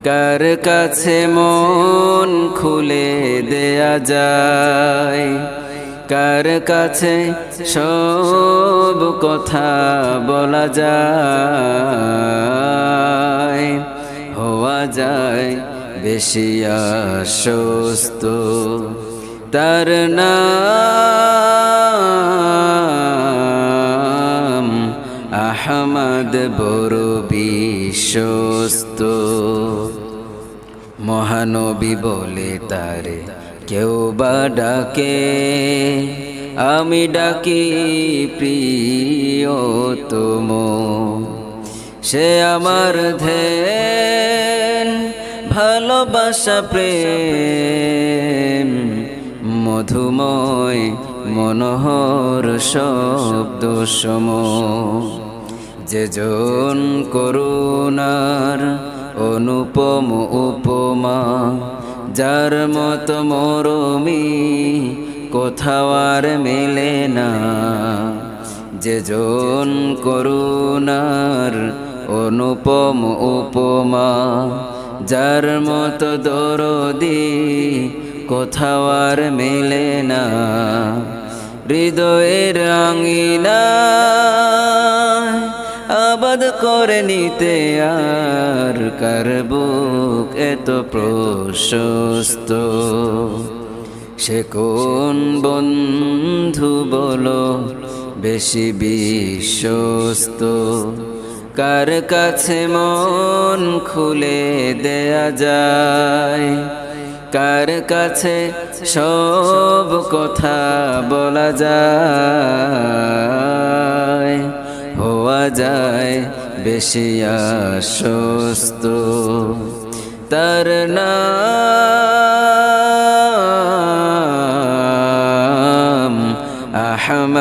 কার কাছে মন খুলে দেয়া যায়, কার কাছে সব কথা বলা যায়, হওয়া যায় বেশি আশ্বস্ত। তার নাম আহমদ, বড় বিশ্বস্ত। মহানবী বলে তারে কেউ বা ডাকে, আমি ডাকি প্রিয়তম। সে আমার ধ্যান, ভালোবাসা, প্রেম, মধুময় মনোহর শব্দ সম। যেজন করুণার অনুপম উপমা, যার মত মরমি কোথাও আর মেলে না। যেজন করুণার অনুপম উপমা, যার মত দরদি কোথাও আর মেলে না। হৃদয়ের আঙিনা আবাদ করে নিতে আর কার বুক এত প্রশস্ত। সে কোন বন্ধু বলো বেশি বিশ্বস্ত, কার কাছে মন খুলে দেয়া যায়, কার কাছে সব কথা বলা যায়, হওয়া যায় বেশি আশ্বস্ত। তার নাম আহমদ।